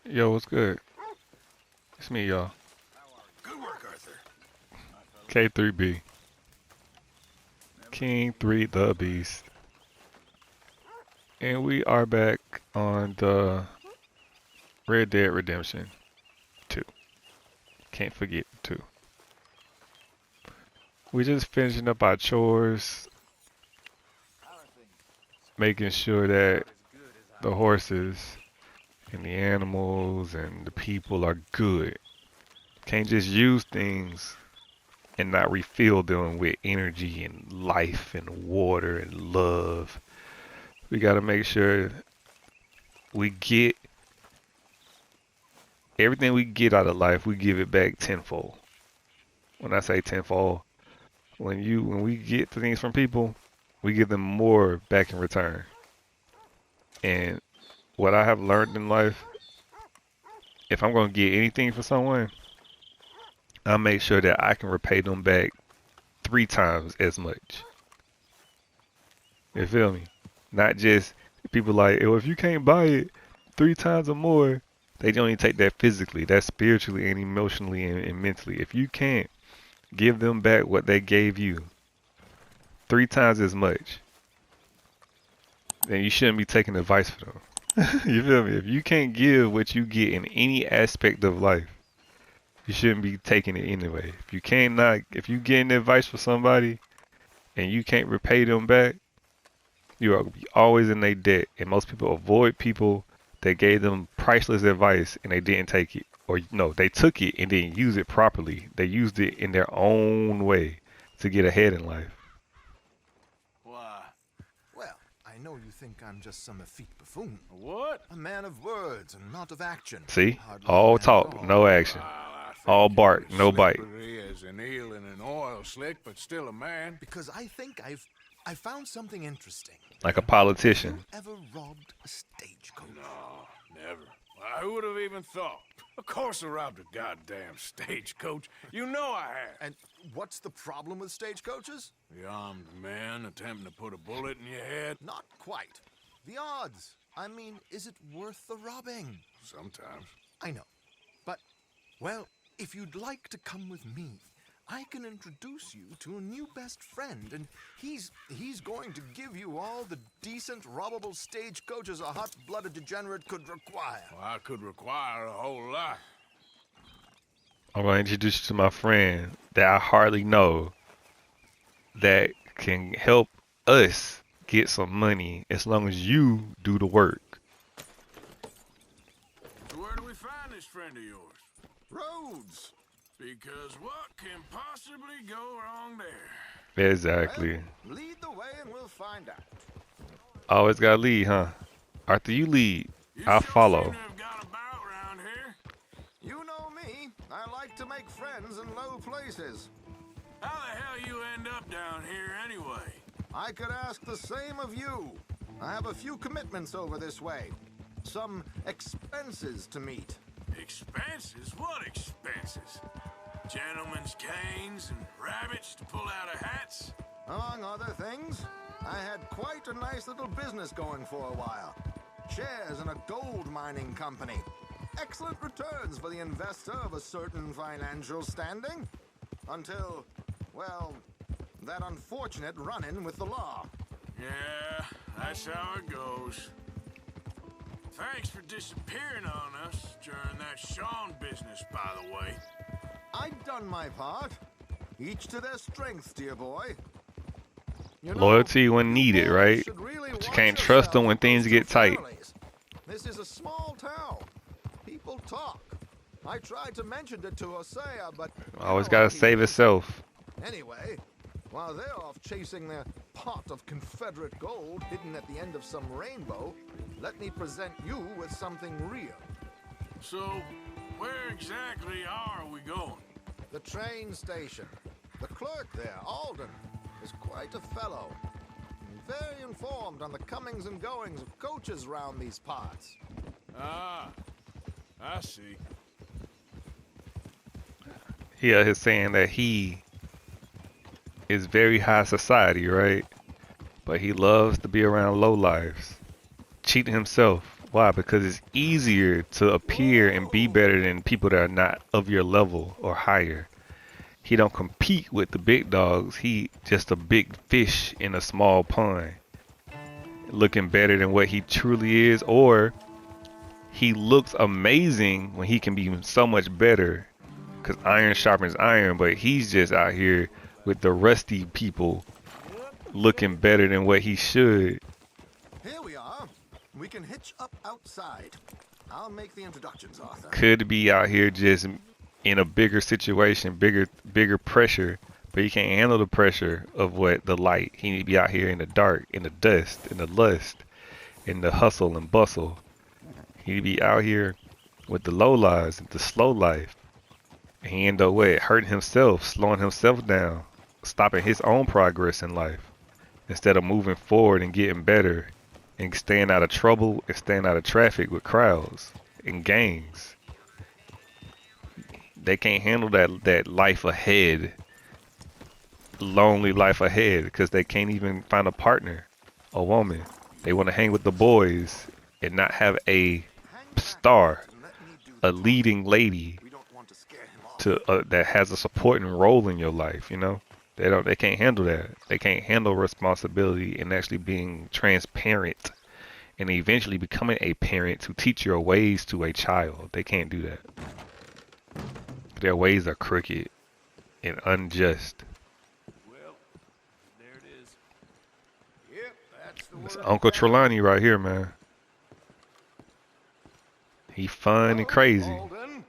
Yo, what's good? It's me, y'all. Good work, Arthur. K3B. King 3 the Beast. And we are back on the Red Dead Redemption 2. Can't forget 2. We just finishing up our chores, making sure that the horses and the animals and the people are good. Can't just use things and not refill them with energy and life and water and love. We got to make sure we get everything we get out of life, we give it back tenfold. When I say tenfold, when we get things from people, we give them more back in return. And what I have learned in life, if I'm going to get anything from someone, I make sure that I can repay them back 3 times as much. You feel me? Not just people like, oh, if you can't buy it 3 times or more, they don't even take that physically. That's spiritually and emotionally and mentally. If you can't give them back what they gave you 3 times as much, then you shouldn't be taking advice from them. You feel me? If you can't give what you get in any aspect of life, you shouldn't be taking it anyway. If you getting advice from somebody and you can't repay them back, you are always in their debt. And most people avoid people that gave them priceless advice and they didn't take it. Or no, they took it and didn't use it properly. They used it in their own way to get ahead in life. Why? Well, I know you think I'm just some effete buffoon. What? A man of words and not of action. See? Hardly a All man at talk, all. no action. Well, I think All you're bark, as no bite. slippery as an eel in an oil slick, but still a man. Because I think I found something interesting. Like a You politician. ever robbed a stagecoach? No, never. Who would have even thought? Of course I robbed a goddamn stagecoach. You know I have. And what's the problem with stagecoaches? The armed man attempting to put a bullet in your head? Not quite. The odds. I mean, is it worth the robbing? Sometimes. I know. But, well, if you'd like to come with me, I can introduce you to a new best friend, and he's going to give you all the decent, robbable stagecoaches a hot-blooded degenerate could require. Well, I could require a whole lot. I'm going to introduce you to my friend that I hardly know that can help us get some money as long as you do the work. So where do we find this friend of yours? Roads! Because what can possibly go wrong there? Exactly. Well, lead the way and we'll find out. Always got to lead, huh? Arthur, you lead. You I'll sure follow. seem to have got about around here. You know me. I like to make friends in low places. How the hell you end up down here anyway? I could ask the same of you. I have a few commitments over this way. Some expenses to meet. Expenses? What expenses? Gentlemen's canes and rabbits to pull out of hats? Among other things, I had quite a nice little business going for a while. Shares in a gold mining company. Excellent returns for the investor of a certain financial standing. Until, well, that unfortunate run-in with the law. Yeah, that's how it goes. Thanks for disappearing on us during that Sean business, by the way. I've done my part. Each to their strengths, dear boy. You know, Loyalty when you needed, boys right? should really But you watch can't trust them when yourselves things with get those two tight. families. This is a small town. People talk. I tried to mention it to Hosea, but you Always know got how to he save is. itself. Anyway, while they're off chasing their pot of Confederate gold hidden at the end of some rainbow, let me present you with something real. So, where exactly are we going? The train station. The clerk there, Alden, is quite a fellow. Very informed on the comings and goings of coaches round these parts. Ah, I see. Here he's saying that he is very high society, right? But he loves to be around low lives, cheating himself Why? Because it's easier to appear and be better than people that are not of your level or higher. He don't compete with the big dogs. He just a big fish in a small pond, looking better than what he truly is, or he looks amazing when he can be so much better. Cause iron sharpens iron, but he's just out here with the rusty people looking better than what he should. Here we are. We can hitch up outside. I'll make the introductions, Arthur. Could be out here just in a bigger situation, bigger pressure, but he can't handle the pressure of what the light. He need to be out here in the dark, in the dust, in the lust, in the hustle and bustle. He need to be out here with the low lives, the slow life. And he end up with hurting himself, slowing himself down, stopping his own progress in life instead of moving forward and getting better and staying out of trouble and staying out of traffic with crowds and gangs. They can't handle that life ahead, lonely life ahead, because they can't even find a partner, a woman. They want to hang with the boys and not have a star, a leading lady that has a supporting role in your life. You know, they can't handle that. They can't handle responsibility and actually being transparent and eventually becoming a parent to teach your ways to a child. They can't do that. Their ways are crooked and unjust. Well, there it is. Yep, that's the It's word. Uncle Trelawney right here, man. He fun and crazy. Alden.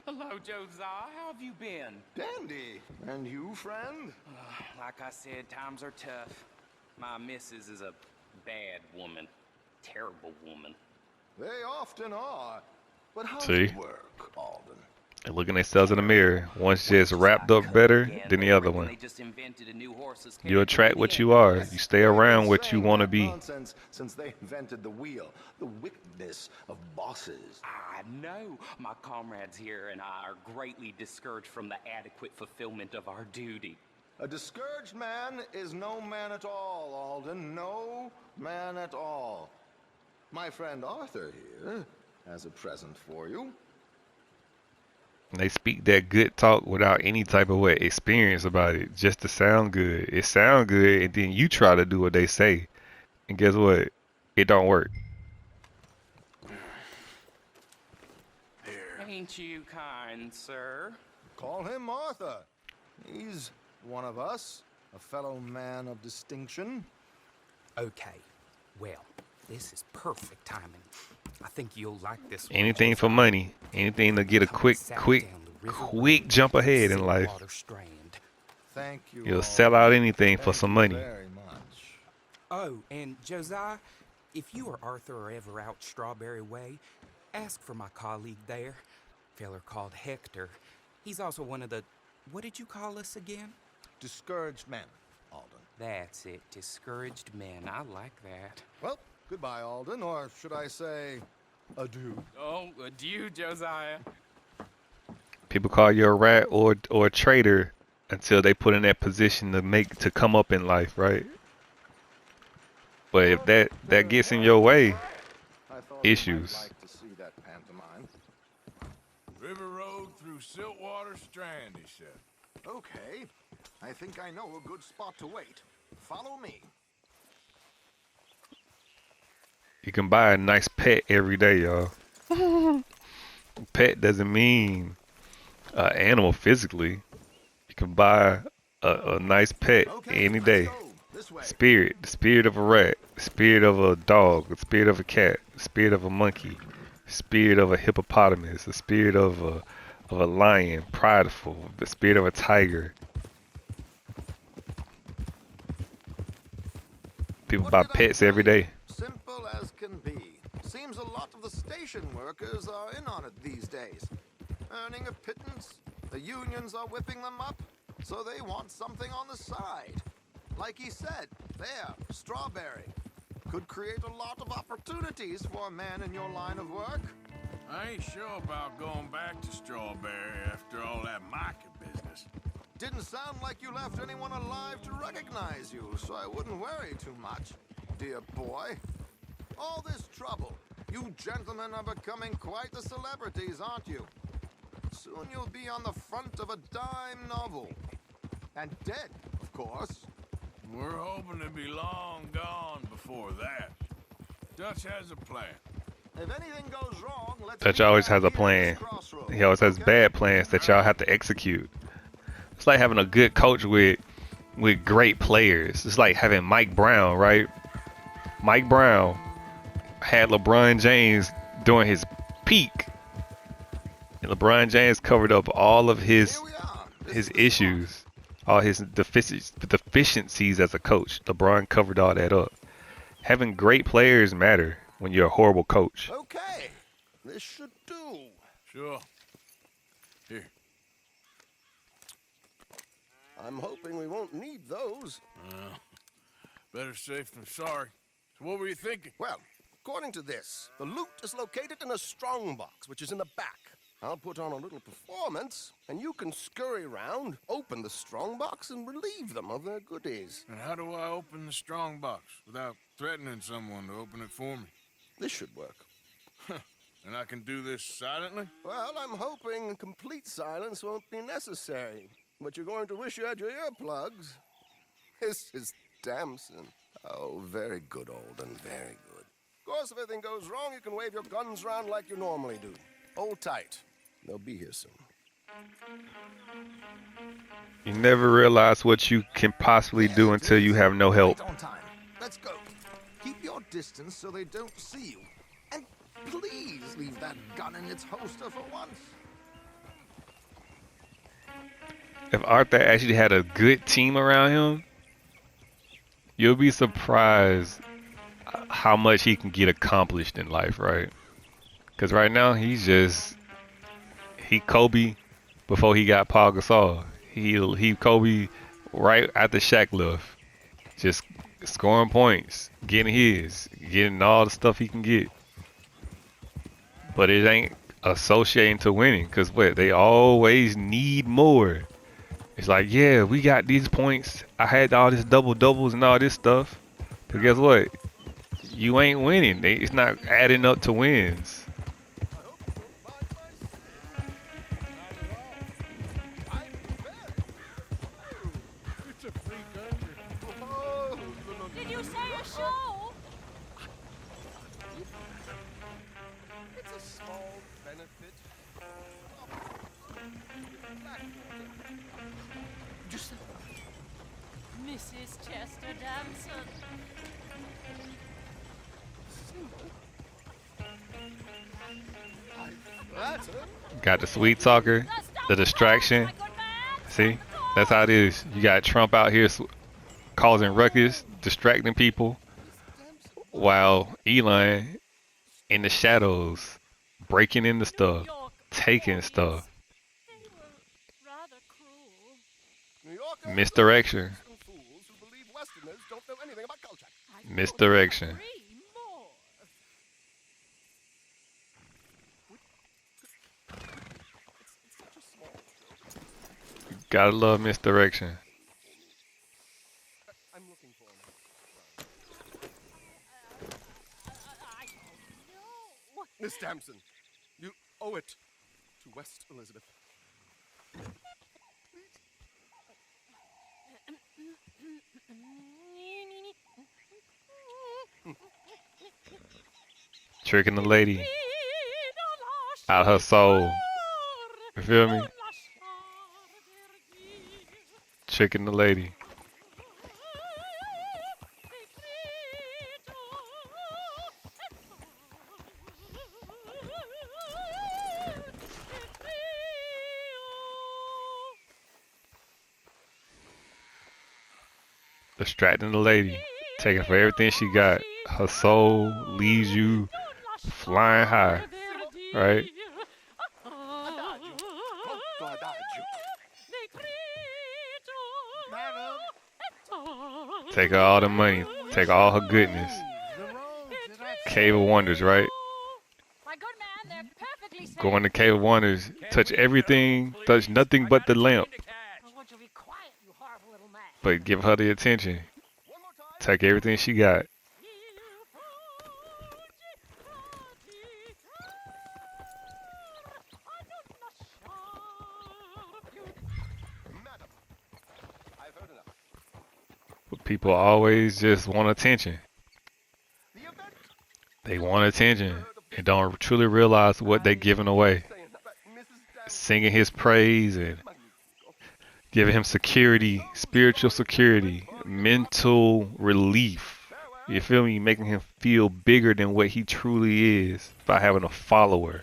Hello, Josiah. How have you been? Dandy. And you, friend? Like I said, times are tough. My missus is a bad woman. Terrible woman. They often are. But how See? does it work, Alden? They look at themselves in the mirror. One's just wrapped up better than the other one. They just invented a new horse's You attract what you are. You stay around what you want to be. Nonsense since they invented the wheel, the wickedness of bosses. I know. My comrades here and I are greatly discouraged from the adequate fulfillment of our duty. A discouraged man is no man at all, Alden. No man at all. My friend Arthur here has a present for you. They speak that good talk without any type of what experience about it, just to sound good. It sound good, and then you try to do what they say, and guess what? It don't work. Ain't you kind, sir? Call him Arthur. He's one of us, a fellow man of distinction. Okay, well, this is perfect timing. I think you'll like this one. Anything for money, anything to get a quick jump ahead in life. Thank you. You'll Alden. sell out anything for Thank some you money. very much. Oh, and Josiah, if you or Arthur are ever out Strawberry Way, ask for my colleague there, feller called Hector. He's also one of the, what did you call us again? Discouraged men, Alden. That's it, discouraged men. I like that. Well, goodbye, Alden, or should I say, adieu. Oh, adieu, Josiah. People call you a rat or a traitor until they put in that position to come up in life, right? But if that gets in your way, I thought issues. you might like to see that pantomime. River Road through Siltwater Strand, he said. Okay, I think I know a good spot to wait. Follow me. You can buy a nice pet every day, y'all. Pet doesn't mean animal physically. You can buy a nice pet Okay, any let's day. go. This way. Spirit, the spirit of a rat, the spirit of a dog, the spirit of a cat, the spirit of a monkey, the spirit of a hippopotamus, the spirit of a lion, prideful, the spirit of a tiger. People buy What did I pets tell every you? day. Simple as can be. Seems a lot of the station workers are in on it these days. Earning a pittance, the unions are whipping them up, so they want something on the side. Like he said, there, Strawberry. Could create a lot of opportunities for a man in your line of work. I ain't sure about going back to Strawberry after all that market business. Didn't sound like you left anyone alive to recognize you, so I wouldn't worry too much, dear boy. All this trouble, You gentlemen are becoming quite the celebrities, aren't you? Soon you'll be on the front of a dime novel. And dead, of course. We're hoping to be long gone before that. Dutch has a plan. If anything goes wrong, let's Dutch meet always back has a here at plan. this crossroads, He always has okay? bad plans that y'all have to execute. It's like having a good coach with great players. It's like having Mike Brown, right? Mike Brown had LeBron James during his peak, and LeBron James covered up all of his Here we are. This his is the spot. issues, all his deficiencies as a coach. LeBron covered all that up. Having great players matter when you're a horrible coach. Okay, this should do. Sure. Here. I'm hoping we won't need those. Better safe than sorry. So what were you thinking? Well, according to this, the loot is located in a strongbox, which is in the back. I'll put on a little performance, and you can scurry around, open the strongbox, and relieve them of their goodies. And how do I open the strong box without threatening someone to open it for me? This should work. And I can do this silently? Well, I'm hoping complete silence won't be necessary. But you're going to wish you had your earplugs. This is Damson. Oh, very good, Alden, very good. Of course, if anything goes wrong, you can wave your guns around like you normally do. Hold tight. They'll be here soon. You never realize what you can possibly do until you have no help. Right on time. Let's go. Keep your distance so they don't see you. And please leave that gun in its holster for once. If Arthur actually had a good team around him, you'll be surprised how much he can get accomplished in life, right? Because right now he Kobe before he got Paul Gasol. He Kobe right after Shaq left, just scoring points, getting all the stuff he can get. But it ain't associating to winning, because what, they always need more. It's like, yeah, we got these points. I had all this double-doubles and all this stuff. But guess what? You ain't winning. It's not adding up to wins. Did you say a show? It's a small benefit. Just Mrs. Chester Damson. that's it. Got the sweet talker, the distraction. See? That's how it is. You got Trump out here causing ruckus, distracting people, while Elon in the shadows, breaking into stuff, taking stuff. They were rather cruel. New Yorkers Misdirection. and fools who believe Westerners don't know anything about culture. Misdirection. Three more. It's such a small joke. Gotta love misdirection. I'm looking for him. I don't know. Miss Damson, you owe it to West Elizabeth. Tricking the lady out her soul. You feel me? Tricking the lady. Distracting the lady. Taking for everything she got. Her soul leaves you flying high. Right? Take her all the money. Take all her goodness. Cave of Wonders, right? My good man, they're perfectly safe. Go in the Cave of Wonders. Touch everything. Touch nothing but the lamp. Oh, would you be quiet, you horrible little man? But give her the attention. Take everything she got. People always just want attention. They want attention and don't truly realize what they're giving away. Singing his praise and giving him security, spiritual security, mental relief. You feel me? Making him feel bigger than what he truly is by having a follower.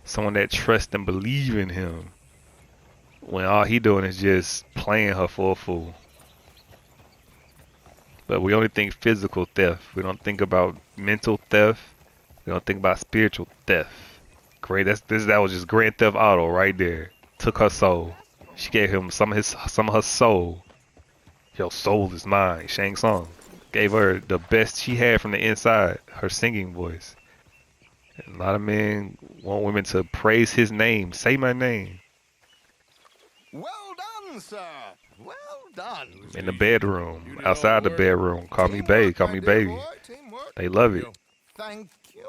Someone that trusts and believes in him. When all he doing is just playing her for a fool. But we only think physical theft. We don't think about mental theft. We don't think about spiritual theft. Great, that was just Grand Theft Auto right there. Took her soul. She gave him some of her soul. Your soul is mine. Shang Tsung gave her the best she had from the inside, her singing voice. And a lot of men want women to praise his name. Say my name. Well done, sir. Well done. In the bedroom, outside the bedroom. Call me babe, call me baby. They love it. Thank you.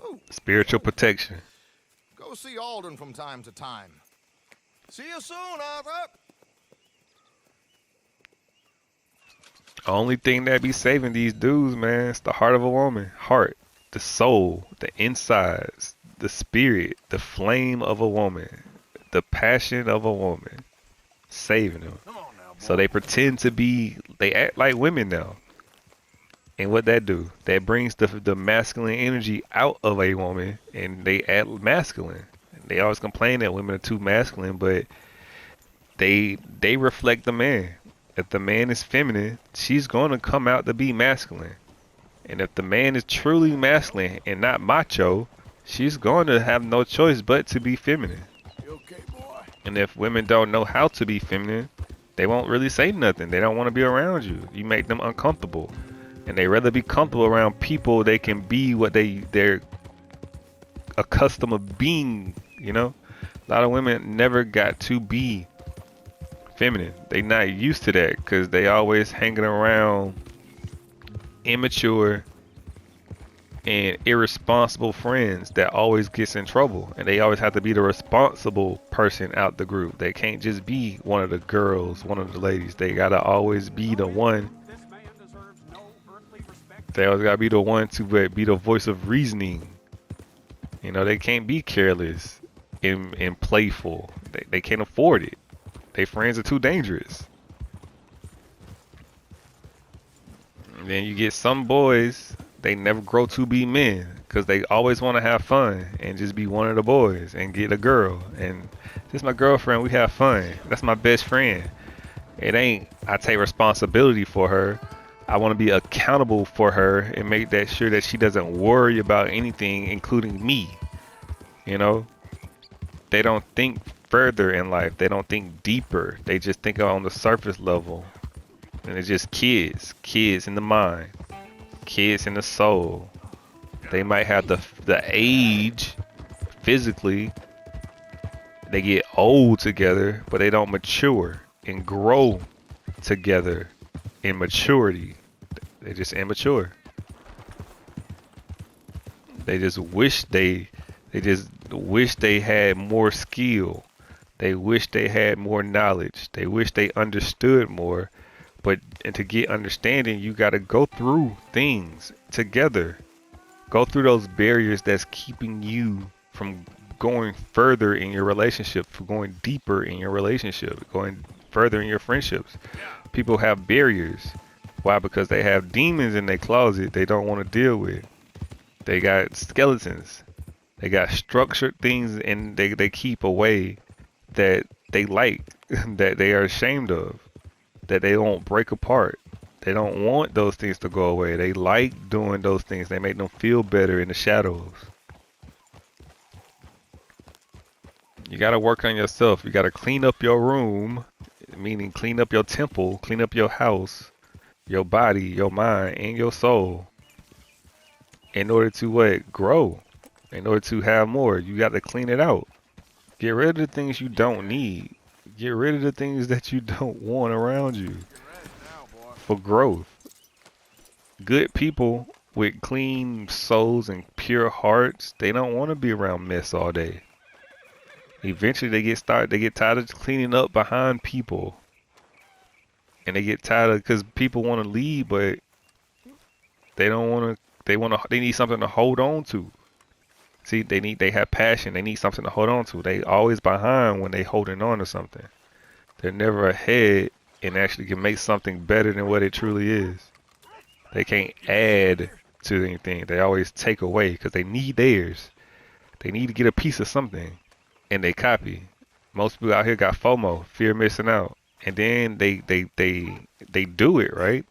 Oh, Spiritual protection. go see Alden from time to time. See you soon, Arthur. Only thing that be saving these dudes, man, it's the heart of a woman. Heart, the soul, the insides, the spirit, the flame of a woman, the passion of a woman. Saving them. So they pretend to be, they act like women now. And what that do? That brings the masculine energy out of a woman, and they act masculine. They always complain that women are too masculine, but they reflect the man. If the man is feminine, she's going to come out to be masculine. And if the man is truly masculine and not macho, she's going to have no choice but to be feminine. You okay, boy? And if women don't know how to be feminine, they won't really say nothing. They don't want to be around you. You make them uncomfortable. And they rather be comfortable around people they can be what they're accustomed of being, you know? A lot of women never got to be feminine. They not used to that because they always hanging around immature and irresponsible friends that always gets in trouble, and they always have to be the responsible person out the group. They can't just be one of the girls, one of the ladies. They gotta always be the one. They always gotta be the one to be the voice of reasoning. You know, they can't be careless and playful. They can't afford it. Their friends are too dangerous. And then you get some boys, they never grow to be men because they always want to have fun and just be one of the boys and get a girl. And this is my girlfriend, we have fun. That's my best friend. It ain't, I take responsibility for her. I want to be accountable for her and make that sure that she doesn't worry about anything, including me. You know? They don't think further in life. They don't think deeper. They just think on the surface level. And it's just kids in the mind, kids in the soul. They might have the age physically. They get old together, but they don't mature and grow together in maturity. They're just immature. They just wish they had more skill. They wish they had more knowledge. They wish they understood more. But and to get understanding, you got to go through things together. Go through those barriers that's keeping you from going further in your relationship, from going deeper in your relationship, going further in your friendships. People have barriers. Why? Because they have demons in their closet they don't want to deal with. They got skeletons. They got structured things and they keep away that they like, that they are ashamed of, that they don't break apart. They don't want those things to go away. They like doing those things. They make them feel better in the shadows. You got to work on yourself. You got to clean up your room, meaning clean up your temple, clean up your house, your body, your mind, and your soul in order to what? Grow. In order to have more, you got to clean it out. Get rid of the things you don't need. Get rid of the things that you don't want around you for growth. Good people with clean souls and pure hearts, they don't want to be around mess all day. Eventually they get tired of cleaning up behind people. and they get tired of because people want to leave, but they don't want to. They need something to hold on to. See, they have passion. They need something to hold on to. They always behind when they holding on to something. They're never ahead and actually can make something better than what it truly is. They can't add to anything. They always take away because they need theirs. They need to get a piece of something, and they copy. Most people out here got FOMO, fear of missing out, and then they do it right,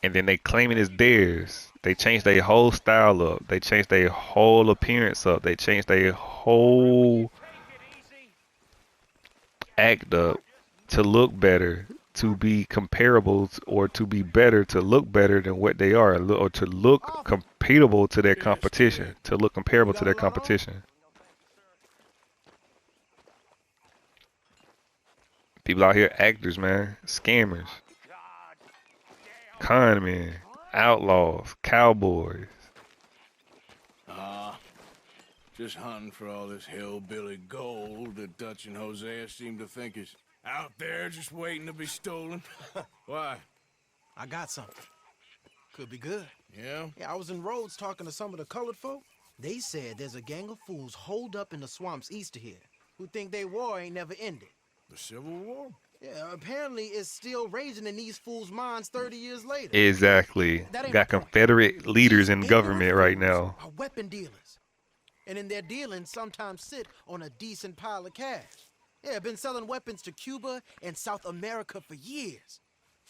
and then they claim it as theirs. They change their whole style up. They change their whole appearance up. They change their whole act up to look better, to be comparable, or to be better, to look better than what they are, or to look comparable to their competition, to look comparable to their competition. People out here actors, man, scammers, con men, outlaws, cowboys. Just hunting for all this hillbilly gold that Dutch and Hosea seem to think is out there just waiting to be stolen. Why? I got something. Could be good. Yeah? Yeah, I was in Rhodes talking to some of the colored folk. They said there's a gang of fools holed up in the swamps east of here who think they war ain't never ended. The Civil War? Yeah, apparently it's still raging in these fools' minds 30 years later. Exactly. That ain't Got the point. Confederate leaders These in government ignorant right fools now. are weapon dealers. And in their dealings, sometimes sit on a decent pile of cash. Yeah, been selling weapons to Cuba and South America for years.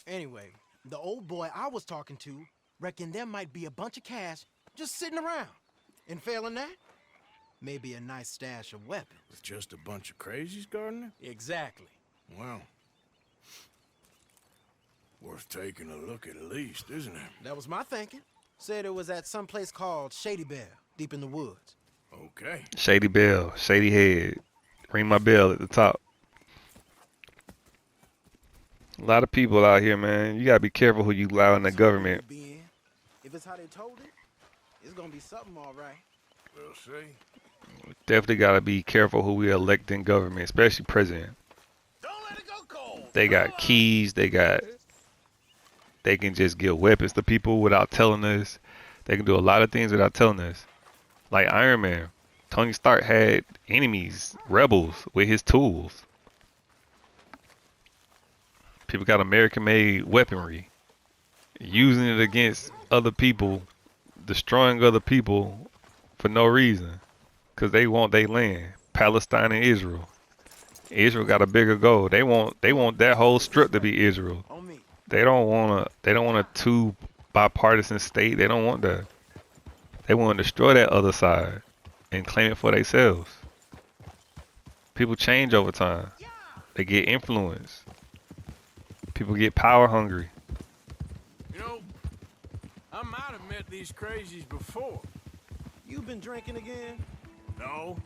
Anyway, the old boy I was talking to reckoned there might be a bunch of cash just sitting around. And failing that, maybe a nice stash of weapons. With just a bunch of crazies, Gardner? Exactly. Well, worth taking a look at least, isn't it? That was my thinking. Said it was at some place called Shady Bell, deep in the woods. Okay. Shady Bell, Shady Head. Ring my bell at the top. A lot of people out here, man. You gotta be careful who you allow in the government. If it's how they told it, it's gonna be something all right. We'll see. Definitely gotta be careful who we elect in government, especially president. Don't let it go cold. They got keys. They can just give weapons to people without telling us. They can do a lot of things without telling us. Like Iron Man, Tony Stark had enemies, rebels, with his tools. People got American-made weaponry, using it against other people, destroying other people for no reason, because they want their land. Palestine and Israel. Israel got a bigger goal. They want that whole strip to be Israel. On me. They don't want a two bipartisan state. They don't want that. They want to destroy that other side and claim it for themselves. People change over time. They get influenced. People get power hungry. You know, I might have met these crazies before. You been drinking again? No.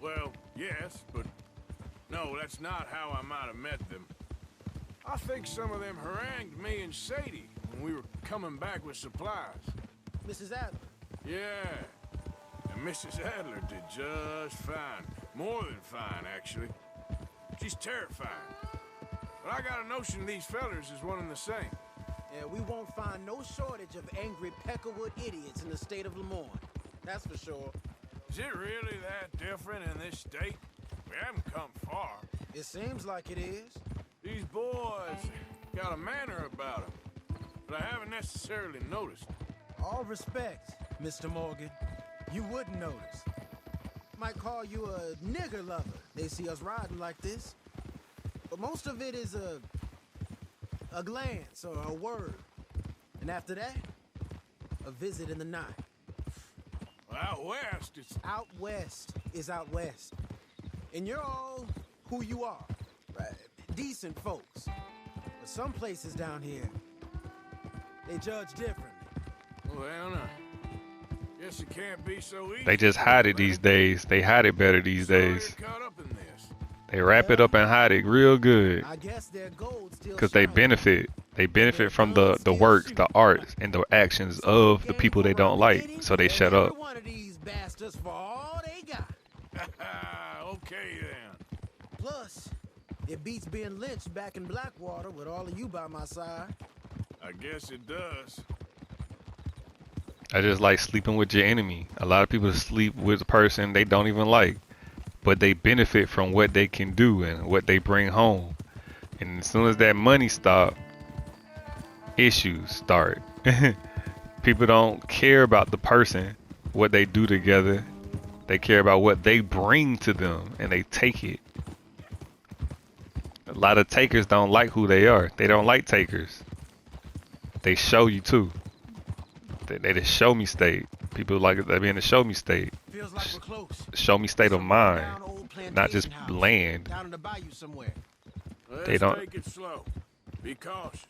Well, yes, but no, that's not how I might have met them. I think some of them harangued me and Sadie when we were coming back with supplies. Mrs. Adler. Yeah. And Mrs. Adler did just fine. More than fine, actually. She's terrifying. But I got a notion these fellers is one and the same. Yeah, we won't find no shortage of angry Peckerwood idiots in the state of Lemoyne. That's for sure. Is it really that different in this state? We haven't come far. It seems like it is. These boys got a manner about them, but I haven't necessarily noticed. All respect, Mr. Morgan. You wouldn't notice. Might call you a nigger lover. They see us riding like this. But most of it is a glance or a word. And after that, a visit in the night. Well, out west, it's... Out west is out west. And you're all who you are. Right? Decent folks. But some places down here, they judge differently. Well, no. Guess it can't be so easy. They just hide it these days. They hide it better these days. Sorry to get caught up in this. They wrap it up and hide it real good. I guess their gold still Because they shines. benefit. They benefit from the works, the arts, and the actions of the people they don't like. So they shut up. Every one of these bastards for all they got. Okay, then. Plus, It beats being lynched back in Blackwater with all of you by my side. I guess it does. I just like sleeping with your enemy. A lot of people sleep with a person they don't even like, but they benefit from what they can do and what they bring home. And as soon as that money stop, issues start. People don't care about the person, what they do together. They care about what they bring to them, and they take it. A lot of takers don't like who they are. They don't like takers. They show you too. They just show me state. People like they be in the show me state. Feels like we're close. Show me state of Some mind, rundown old not just plantation house land. Down in the bayou somewhere. Let's don't- take it slow. Be cautious.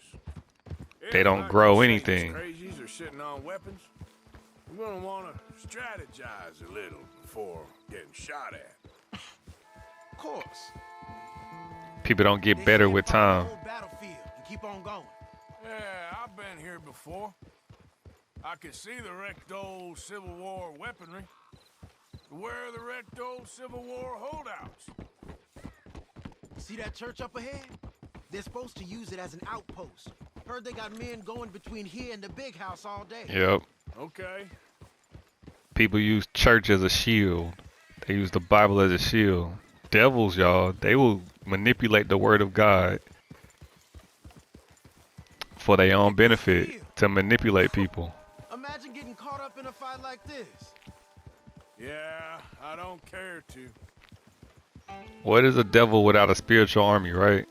They If don't like grow these anything. Crazies are sitting on weapons. We're gonna want to strategize a little before getting shot at. Of course. People don't get They better say with follow time. the whole battlefield and keep on going. Yeah, I've been here before. I can see the wrecked old Civil War weaponry. Where are the wrecked old Civil War holdouts? See that church up ahead? They're supposed to use it as an outpost. Heard they got men going between here and the big house all day. Yep. Okay. People use church as a shield. They use the Bible as a shield. Devils, y'all, they will manipulate the word of God for their own benefit to manipulate people. Imagine getting caught up in a fight like this. Yeah, I don't care to. What is a devil without a spiritual army, right?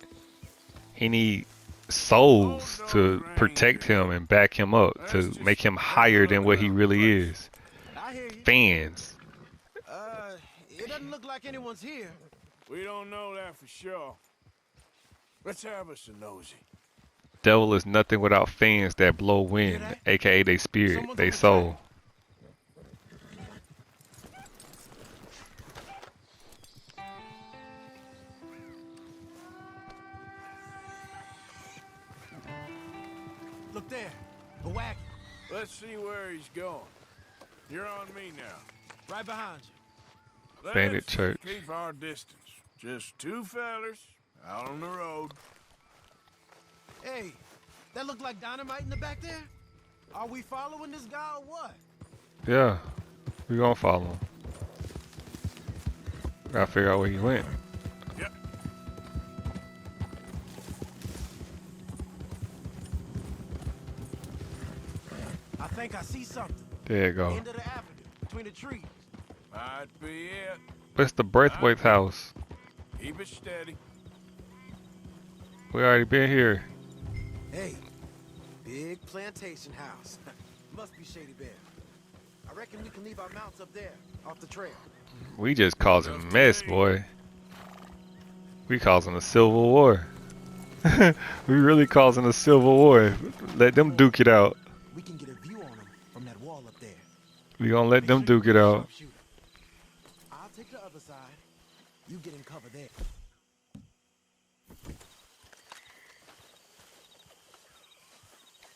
He need souls to protect him and back him up, to make him higher than what he really is. I hear you. Fans. It doesn't look like anyone's here. We don't know that for sure. Let's have us a nosy. Devil is nothing without fans that blow wind, aka they spirit, Someone's they on the soul. Look there, a wagon, Let's see where he's going. You're on me now. right behind you. Bandit Let's church. keep our distance. Just two fellers out on the road. Hey, that look like dynamite in the back there? Are we following this guy or what? Yeah, we gonna follow him. Gotta figure out where he went. Yep. I think I see something. There you go. End of the avenue, between the trees. Might be it. What's the Braithwaite house? Keep it steady. We already been here. Hey, big plantation house. Must be Shady Bear. I reckon we can leave our mounts up there, off the trail. We just causing mess, boy. We causing a civil war. We really causing a civil war. Let them duke it out. We can get a view on them from that wall up there. We gonna let them duke it out. Sharpshooter. I'll take the other side. You get in cover there.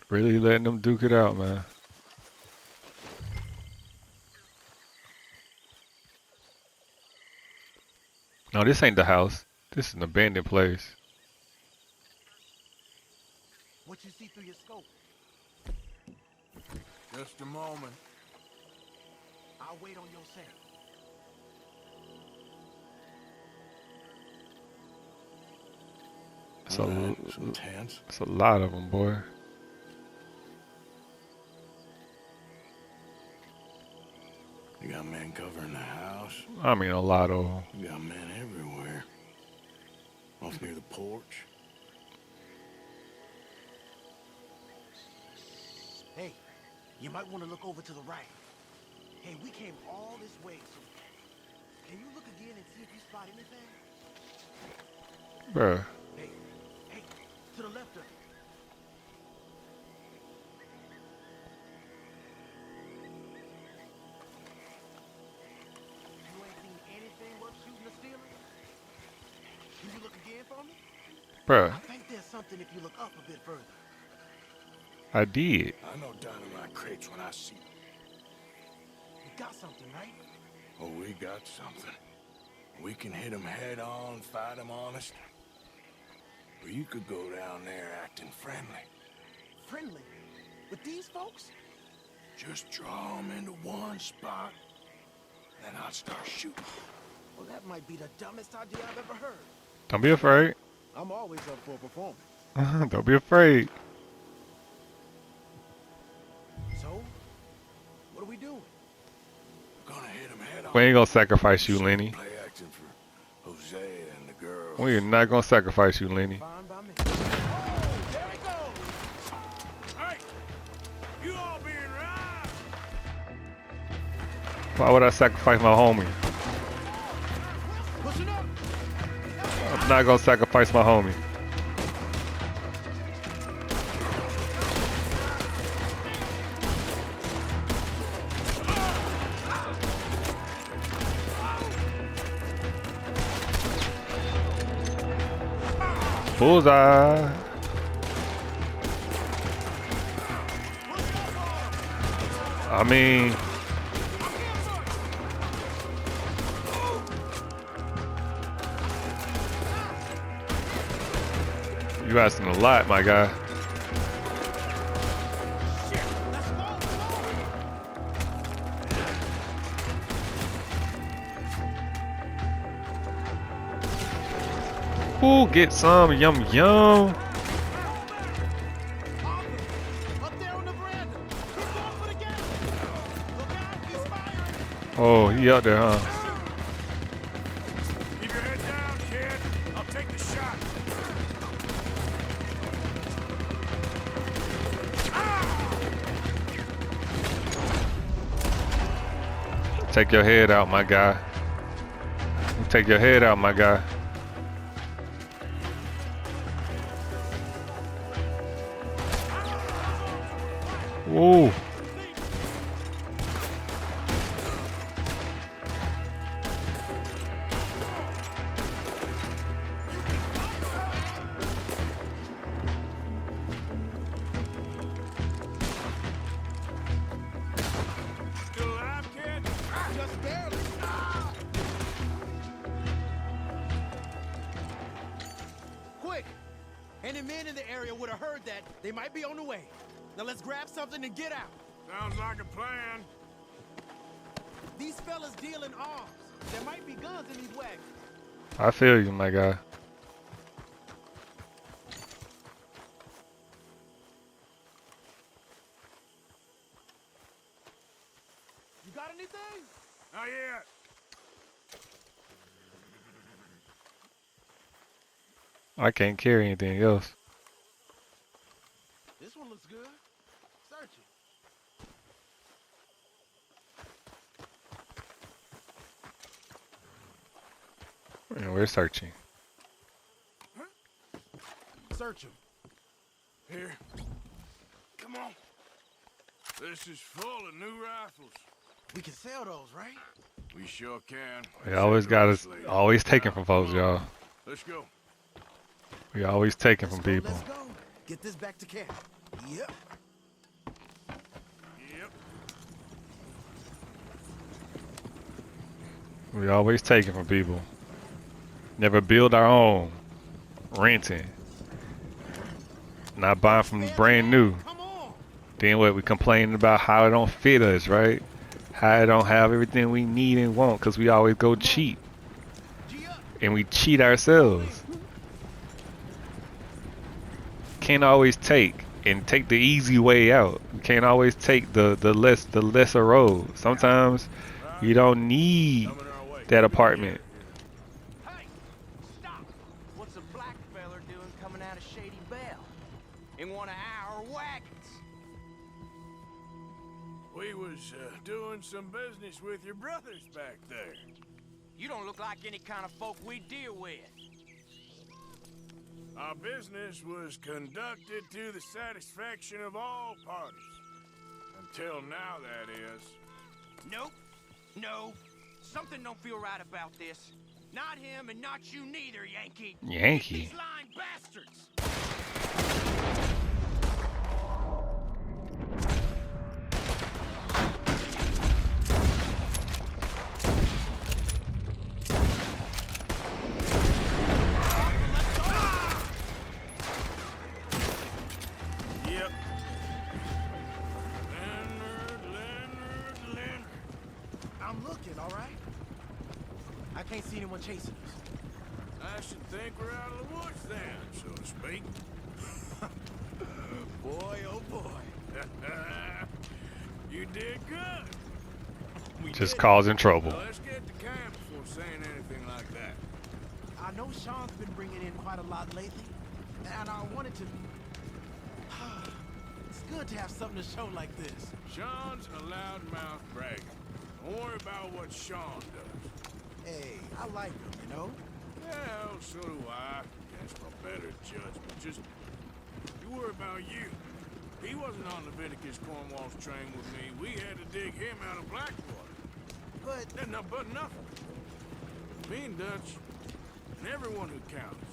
Really letting them duke it out, man. No, this ain't the house. This is an abandoned place. What you see through your scope? Just a moment. I'll wait on your scent. It's a lot of them, boy. You got men covering the house. I mean, a lot of them. You got men everywhere. Off near the porch. Hey, you might want to look over to the right. Hey, we came all this way, so can you look again and see if you spot anything? Bruh. Hey, to the left of you. You ain't seen anything worth shooting or stealing? Can you look again for me? Bruh, I think there's something if you look up a bit further. I did. I know dynamite crates when I see them. You got something, right? Oh, we got something. We can hit them head on, fight them honest. Or you could go down there acting friendly. Friendly? With these folks? Just draw them into one spot, then I'll start shooting. Well, that might be the dumbest idea I've ever heard. Don't be afraid. I'm always up for a performance. Don't be afraid. So, what are we doing? We're gonna hit them head on. We ain't gonna sacrifice you, Lenny. Play acting for Jose and the girls. We are not gonna sacrifice you, Lenny. Fine by me. Oh, there it goes! Hey, you all being right. Why would I sacrifice my homie? Pushing up! I'm not gonna sacrifice my homie. Bullseye. I mean, you asking a lot, my guy. Ooh, get some yum yum. Up there on the veranda! He's going for the game! Look out, he's firing! Oh, he out there, huh? Keep your head down, kid. I'll take the shot. Take your head out, my guy. Take your head out, my guy. Ooh. Still alive, kid? Just barely. Quick! Any men in the area would have heard that. They might be on the way. Now let's grab something and get out. Sounds like a plan. These fellas deal in arms. There might be guns in these wagons. I feel you, my guy. You got anything? Not yet. I can't carry anything else. This one looks good. Search it. And we're searching. Search him. Here. Come on. This is full of new rifles. We can sell those, right? We sure can. We always got us, always taking from folks, y'all. Let's go. We always taking from Let's go, people. let's go. Get this back to camp. Yep. Yep. We always taking from people. Never build our own. Renting. Not buying from brand new. Come on. Then what? We complaining about how it don't fit us, right? How it don't have everything we need and want, because we always go cheap. G up. And we cheat ourselves. Can't always take and take the easy way out. We can't always take the lesser road. Sometimes you don't need Coming our way. that apartment. Hey, stop! What's a black feller doing coming out of Shady Belle? In one of our wagons? We was doing some business with your brothers back there. You don't look like any kind of folk we deal with. Our business was conducted to the satisfaction of all parties. Until now, that is. Nope. No. Something don't feel right about this. Not him and not you neither, Yankee. Yankee. These lying bastards. all right? I can't see anyone chasing us. I should think we're out of the woods then, so to speak. Boy, oh boy. You did good. Just causing trouble. Now let's get to camp before saying anything like that. I know Sean's been bringing in quite a lot lately, and I wanted to... It's good to have something to show like this. Sean's a loudmouth bragger. Don't worry about what Sean does. Hey, I like him, you know? Well, so do I. That's my better judgment. Just, you worry about you. He wasn't on Leviticus Cornwall's train with me. We had to dig him out of Blackwater. But... But nothing. Me and Dutch, and everyone who counts,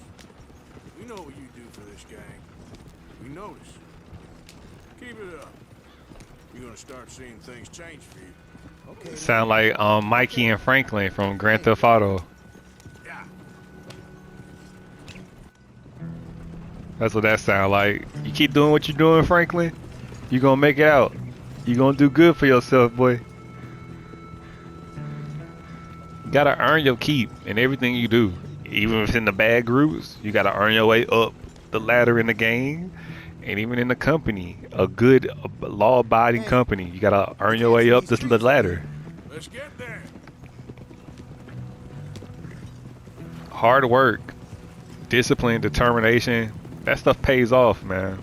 we know what you do for this gang. We notice. Keep it up. You're gonna start seeing things change for you. Okay. Sound like Mikey and Franklin from Grand Theft Auto. Yeah. That's what that sound like. You keep doing what you're doing, Franklin, you gonna make it out. You gonna do good for yourself, boy. You gotta earn your keep in everything you do. Even if it's in the bad groups, you gotta earn your way up the ladder in the game. And even in the company, a good law-abiding company, you gotta earn your way up the ladder. Let's get there. Hard work, discipline, determination, that stuff pays off, man.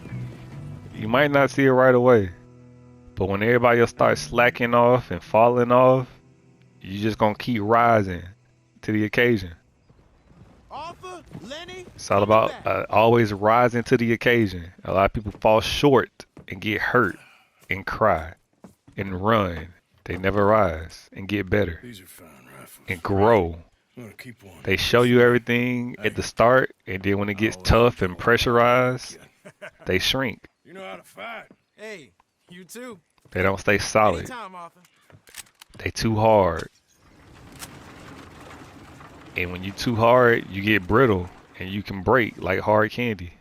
You might not see it right away, but when everybody else starts slacking off and falling off, you just gonna keep rising to the occasion. Arthur, Lenny, It's all about always rising to the occasion. A lot of people fall short and get hurt and cry and run. They never rise and get better These are fine rifles. and grow. I'm gonna keep one. They show you everything at the start, and then when it gets tough and pressurized, they shrink. You know how to fight. Hey, you too. They don't stay solid. Anytime, Arthur. They too hard. And when you too hard, you get brittle and you can break like hard candy.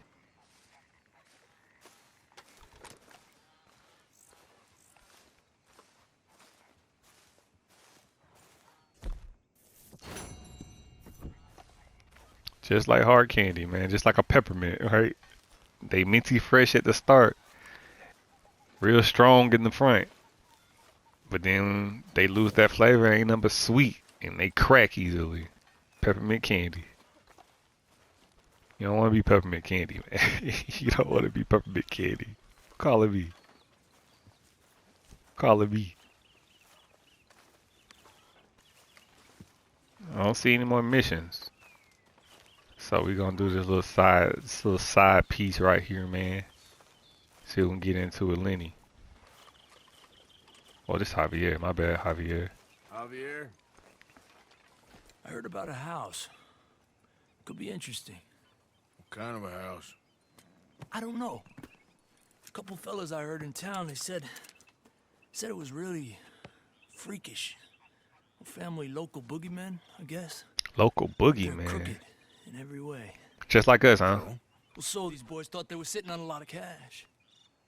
Just like hard candy, man. Just like a peppermint, right? They minty fresh at the start. Real strong in the front. But then they lose that flavor, ain't nothing but sweet. And they crack easily. Peppermint candy. You don't want to be peppermint candy, man. You don't want to be peppermint candy. Call it me. Call it me. I don't see any more missions. So we're gonna do this little side piece right here, man. See if we can get into it, Lenny. Oh, this Javier. My bad, Javier. Javier? I heard about a house. Could be interesting. What kind of a house? I don't know. A couple fellas I heard in town, they said it was really freakish. A family local boogeymen, I guess. Local boogie, They're man. crooked in every way. Just like us, huh? Well, so these boys thought they were sitting on a lot of cash.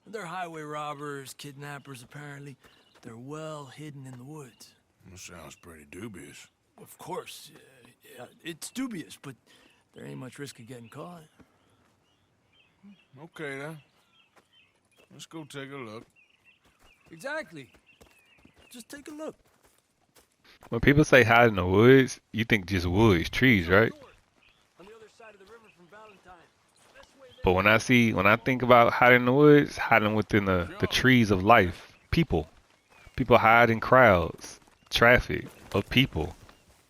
They're highway robbers, kidnappers, apparently. They're well hidden in the woods. That sounds pretty dubious. Of course, yeah, it's dubious, but there ain't much risk of getting caught. Okay, then. Let's go take a look. Exactly. Just take a look. When people say hide in the woods, you think just woods, trees, right? On the other side of the river from Valentine. But when I think about hiding in the woods, hiding within the trees of life, people. People hide in crowds, traffic of people,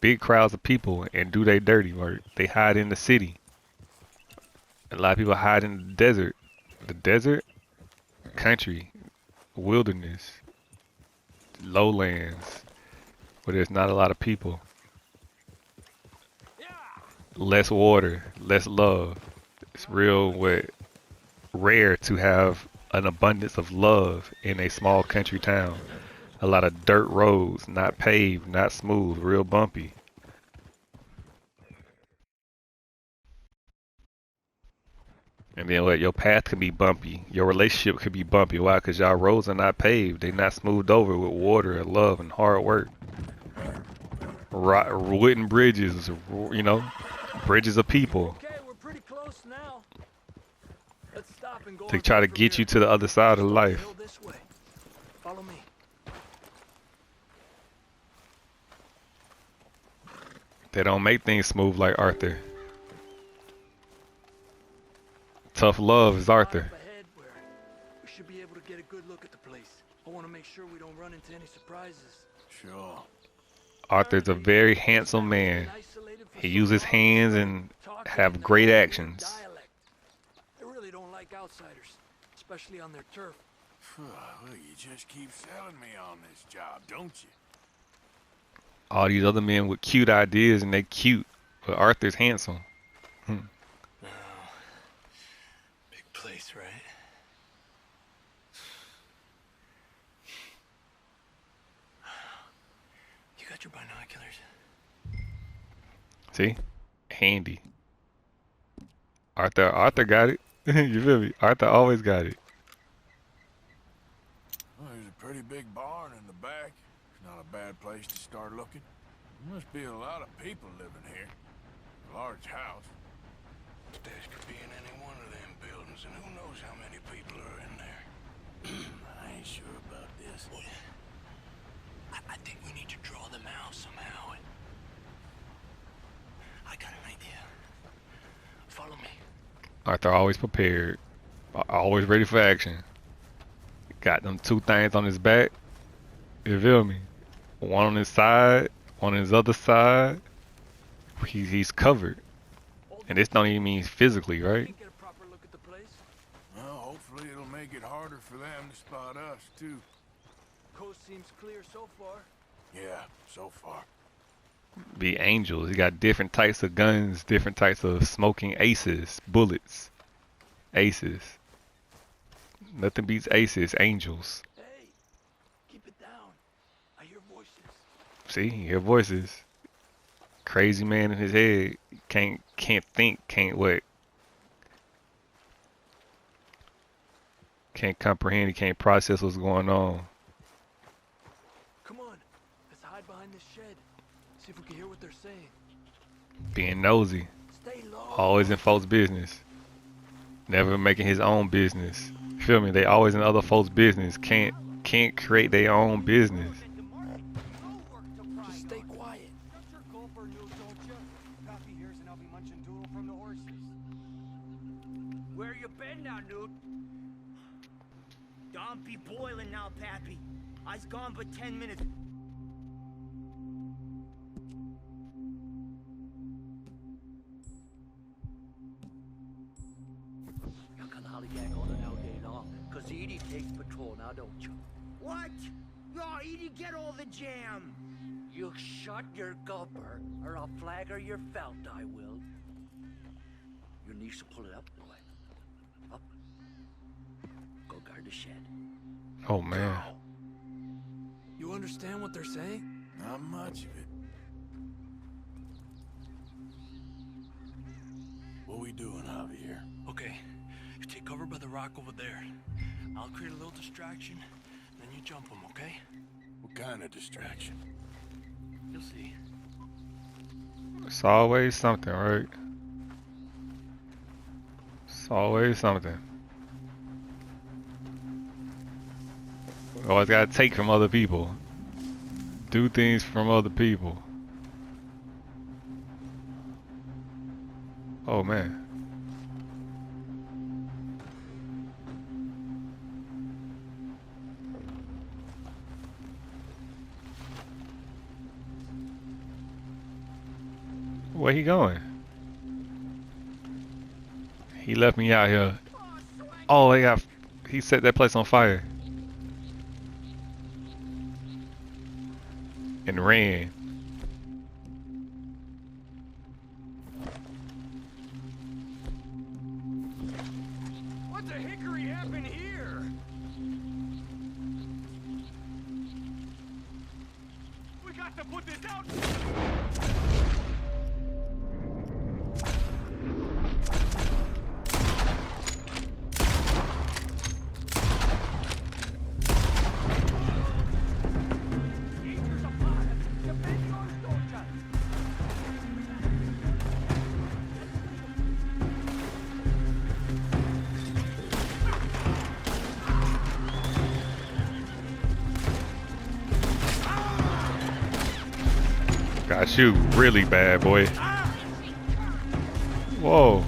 big crowds of people, and do their dirty work. They hide in the city. A lot of people hide in the desert. The desert, country, wilderness, lowlands, where there's not a lot of people. Less water, less love. It's rare to have an abundance of love in a small country town. A lot of dirt roads, not paved, not smooth, real bumpy. And then your path can be bumpy. Your relationship could be bumpy. Why? Because y'all roads are not paved. They're not smoothed over with water and love and hard work. Wooden bridges, you know, bridges of people. Okay, we're pretty close now. Let's stop and go They on try to from get here. you to the other side of Just up the life. hill this way. Follow me. They don't make things smooth like Arthur. Tough love is Arthur. Up ahead where we should be able to get a good look at the place. I want to make sure we don't run into any surprises. Sure. Arthur's a very handsome man. He uses hands and have great actions. They really don't like outsiders, especially on their turf. Well, you just keep selling me on this job, don't you? All these other men with cute ideas and they cute, but Arthur's handsome. Big place, right? You got your binoculars? See? Handy. Arthur got it. You feel me? Arthur always got it. Well, there's a pretty big barn in the back. It's not a bad place to start looking. There must be a lot of people living here. A large house. This could be in any one of them buildings, and who knows how many people are in there. I ain't sure about this. I think we need to draw them out somehow. I got an idea. Follow me. Arthur always prepared. Always ready for action. Got them two things on his back. You feel me? One on his side, one on his other side. He's covered. And this don't even mean physically, right? Get a proper look at the place. Well, hopefully it'll make it harder for them to spot us, too. Coast seems clear so far. Yeah, so far. Be angels. He got different types of guns, different types of smoking aces, bullets. Aces. Nothing beats aces, angels. Hey, keep it down. I hear voices. See, you hear voices. Crazy man in his head. Can't think, can't what? Can't comprehend, he can't process what's going on. Come on, let's hide behind this shed. See if we can hear what they're saying. Being nosy. Stay low. Always in folks' business. Never making his own business. Feel me? They always in other folks' business. Can't create their own business. Just stay quiet. Where you been now, Newt? Don't be boiling now, Pappy. I's gone but 10 minutes. You can hollygag on it all day long, cause Edie takes patrol now, don't you? What? No, Edie, get all the jam. You shut your gulper, or I'll flagger your felt, I will. Your niece will pull it up, boy. Up. Go guard the shed. Oh man. You understand what they're saying? Not much of it. What we doing, Javier? Okay, you take cover by the rock over there. I'll create a little distraction, then you jump them, okay? What kind of distraction? You'll see. It's always something, right? It's always something. Always gotta take from other people. Do things from other people. Oh man. Where he going? He left me out here. Oh, he set that place on fire. And ran. What the hickory happened here? We got to put this out. got you really bad, boy. Whoa.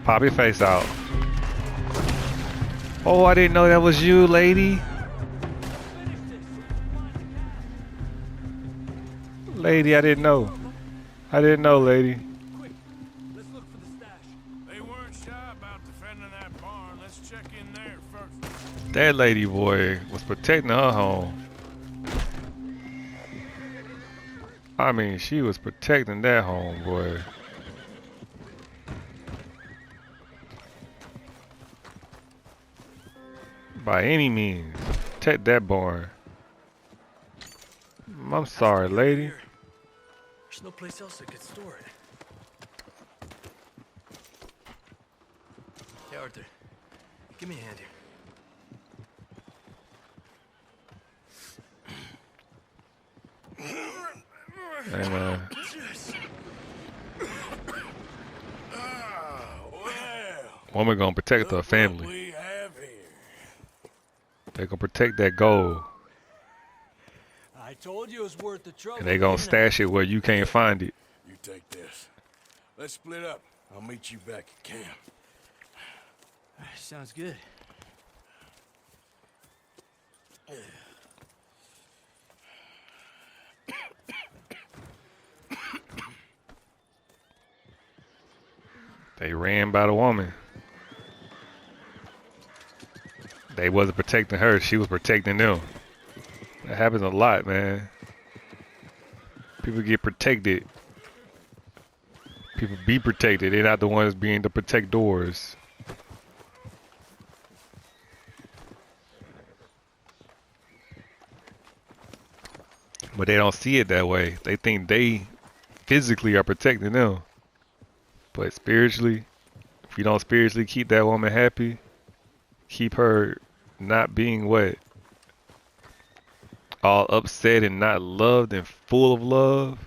Pop your face out. Oh, I didn't know that was you, lady. Lady, I didn't know. I didn't know, lady. Quick, let's look for the stash. They weren't shy about defending that barn. Let's check in there first. That lady boy was protecting her home. I mean, she was protecting that home, boy. By any means, protect that barn. I'm sorry, lady. There's no place else that could store it. Hey, Arthur. Give me a hand here. Hey, man. Woman gonna protect her family. They gonna protect that gold. I told you it was worth the trouble. And they gonna stash it where you can't find it. You take this. Let's split up. I'll meet you back at camp. Sounds good. They ran by the woman. They wasn't protecting her, she was protecting them. That happens a lot, man. People get protected. People be protected. They're not the ones being the protectors. But they don't see it that way. They think they physically are protecting them. But spiritually, if you don't spiritually keep that woman happy, keep her not being what? All upset and not loved and full of love,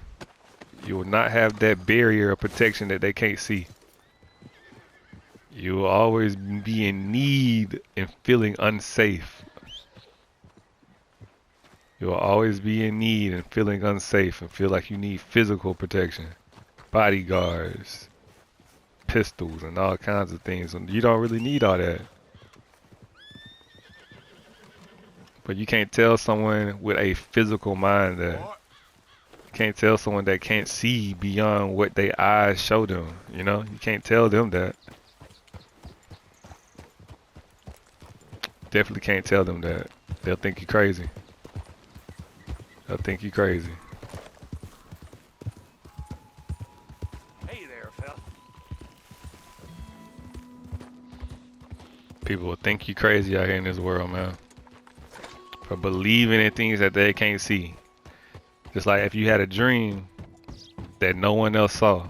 you will not have that barrier of protection that they can't see. You will always be in need and feeling unsafe. You will always be in need and feeling unsafe and feel like you need physical protection, bodyguards, pistols, and all kinds of things. And you don't really need all that. But you can't tell someone with a physical mind that. You can't tell someone that can't see beyond what their eyes show them. You know, you can't tell them that. Definitely can't tell them that. They'll think you're crazy. They'll think you're crazy. Hey there, fella. People will think you crazy out here in this world, man. For believing in things that they can't see. Just like if you had a dream that no one else saw.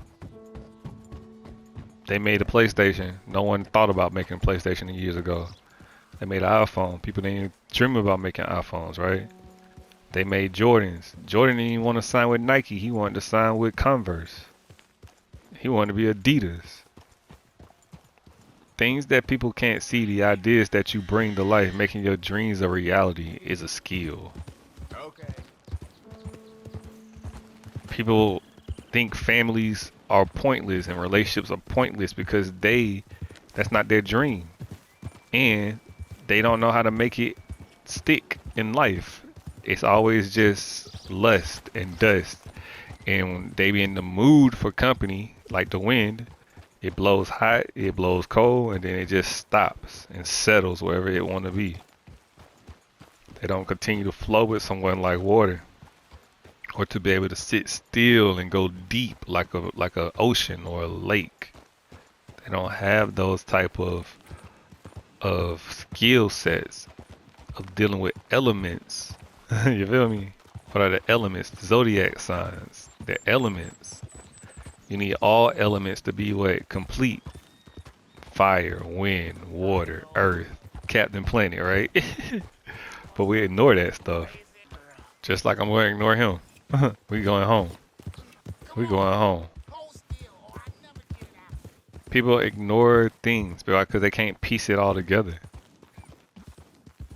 They made a PlayStation. No one thought about making a PlayStation years ago. They made an iPhone. People didn't even dream about making iPhones, right? They made Jordans. Jordan didn't even want to sign with Nike. He wanted to sign with Converse. He wanted to be Adidas. Things that people can't see, the ideas that you bring to life, making your dreams a reality, is a skill. Okay. People think families are pointless and relationships are pointless because that's not their dream. And they don't know how to make it stick in life. It's always just lust and dust. And when they be in the mood for company, like the wind, it blows hot, it blows cold, and then it just stops and settles wherever it want to be. They don't continue to flow with someone like water, or to be able to sit still and go deep like a ocean or a lake. They don't have those type of skill sets of dealing with elements. You feel me? What are the elements? The zodiac signs. The elements. You need all elements to be what? Complete. Fire, wind, water, earth, Captain Planet, right? But we ignore that stuff. Just like I'm going to ignore him. We going home. We going home. People ignore things because they can't piece it all together.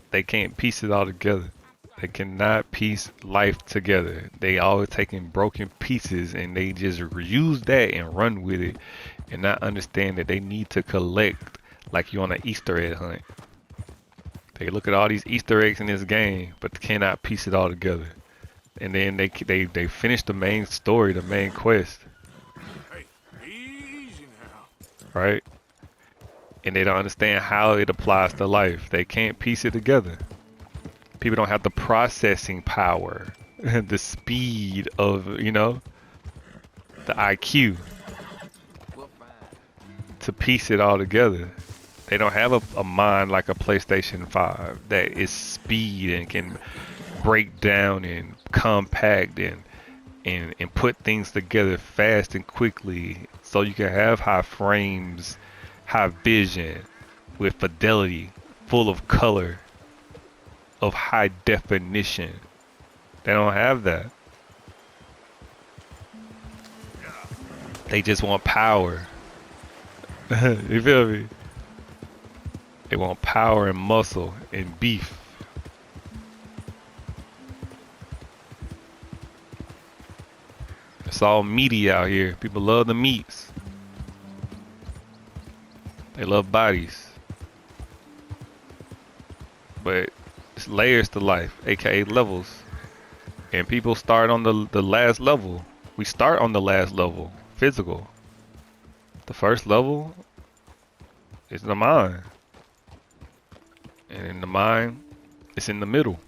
They can't piece it all together. They cannot piece life together. They always taking broken pieces and they just use that and run with it and not understand that they need to collect like you on an Easter egg hunt. They look at all these Easter eggs in this game, but they cannot piece it all together. And then they finish the main story, the main quest. Hey, easy now. Right? And they don't understand how it applies to life. They can't piece it together. People don't have the processing power, the speed of, you know, the IQ to piece it all together. They don't have a mind like a PlayStation 5 that is speed and can break down and compact and put things together fast and quickly so you can have high frames, high vision with fidelity, full of color, of high definition. They don't have that. They just want power. You feel me? They want power and muscle and beef. It's all meaty out here. People love the meats. They love bodies. But it's layers to life, aka levels. And people start on the last level. We start on the last level, physical. The first level is the mind. And in the mind, it's in the middle.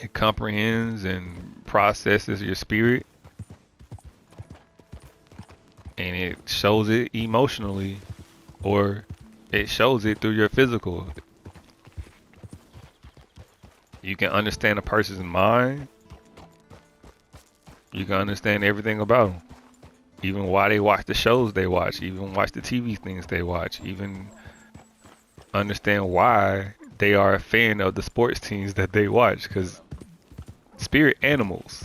It comprehends and processes your spirit. And it shows it emotionally, or it shows it through your physical. You can understand a person's mind. You can understand everything about them. Even why they watch the shows they watch. Even watch the TV things they watch. Even understand why they are a fan of the sports teams that they watch. Because spirit animals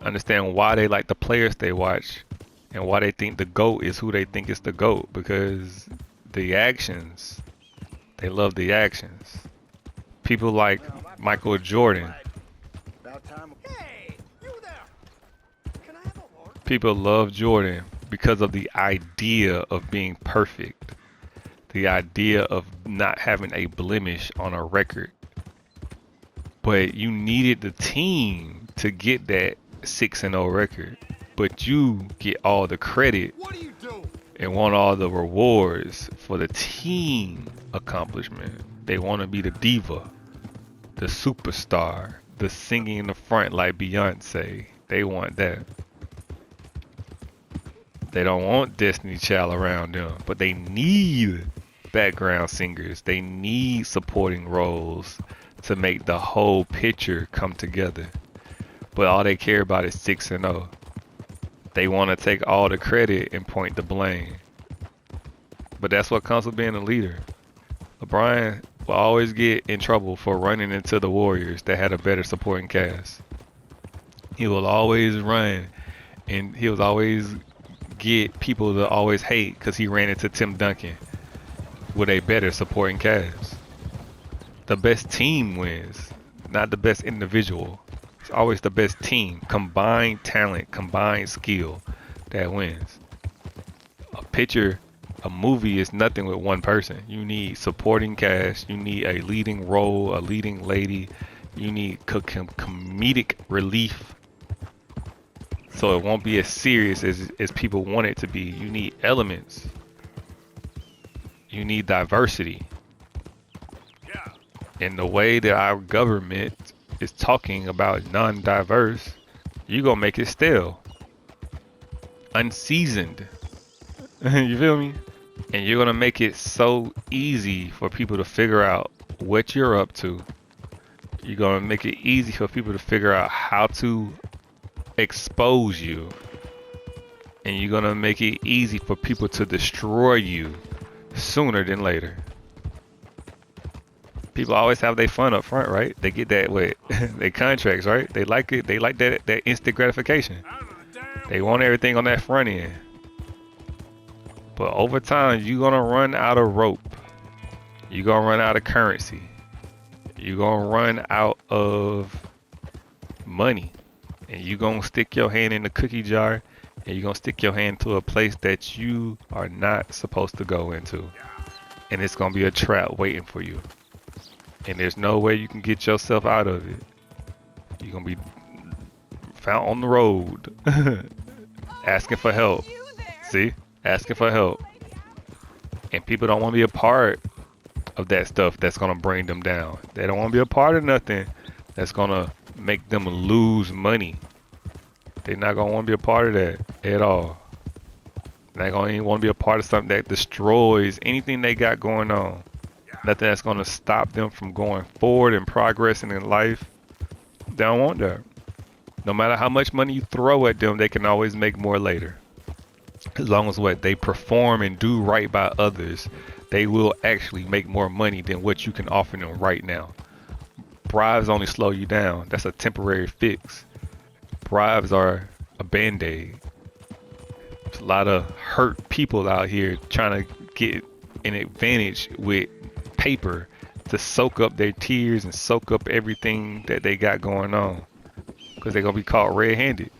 understand why they like the players they watch. And why they think the GOAT is who they think is the GOAT. Because the actions. They love the actions. People like Michael Jordan. People love Jordan because of the idea of being perfect. The idea of not having a blemish on a record. But you needed the team to get that 6-0 record. But you get all the credit and want all the rewards for the team accomplishment. They want to be the diva, the superstar, the singing in the front like Beyonce. They want that. They don't want Destiny Child around them, but they need background singers. They need supporting roles to make the whole picture come together. But all they care about is 6-0. They want to take all the credit and point the blame. But that's what comes with being a leader. LeBron will always get in trouble for running into the Warriors that had a better supporting cast. He will always run, and he was always get people to always hate because he ran into Tim Duncan with a better supporting cast. The best team wins, not the best individual. It's always the best team. Combined talent, combined skill that wins. A movie is nothing with one person. You need supporting cast. You need a leading role, a leading lady. You need comedic relief. So it won't be as serious as people want it to be. You need elements. You need diversity. And the way that our government is talking about non-diverse, you're going to make it stale. Unseasoned. You feel me? And you're going to make it so easy for people to figure out what you're up to. You're going to make it easy for people to figure out how to expose you. And you're going to make it easy for people to destroy you sooner than later. People always have their fun up front, right? They get that with their contracts, right? They like it. They like that instant gratification. They want everything on that front end. But over time, you're gonna run out of rope. You're gonna run out of currency. You're gonna run out of money. And you're gonna stick your hand in the cookie jar, and you're gonna stick your hand to a place that you are not supposed to go into. And it's gonna be a trap waiting for you. And there's no way you can get yourself out of it. You're gonna be found on the road asking for help. See? Asking for help. And people don't want to be a part of that stuff that's gonna bring them down. They don't want to be a part of nothing that's gonna make them lose money. They're not gonna want to be a part of that at all. They're not gonna even want to be a part of something that destroys anything they got going on. Nothing that's gonna stop them from going forward and progressing in life. They don't want that. No matter how much money you throw at them, they can always make more later. As long as what they perform and do right by others, they will actually make more money than what you can offer them right now. Bribes only slow you down. That's a temporary fix. Bribes are a band-aid. There's a lot of hurt people out here trying to get an advantage with paper to soak up their tears and soak up everything that they got going on, because they're gonna be caught red-handed.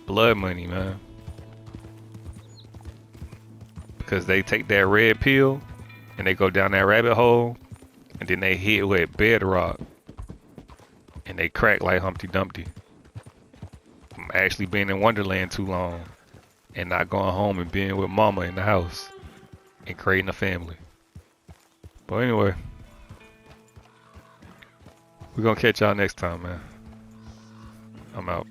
Blood money, man. Because they take that red pill and they go down that rabbit hole, and then they hit with bedrock and they crack like Humpty Dumpty from actually being in Wonderland too long and not going home and being with mama in the house and creating a family. But anyway, we're gonna catch y'all next time, man. I'm out.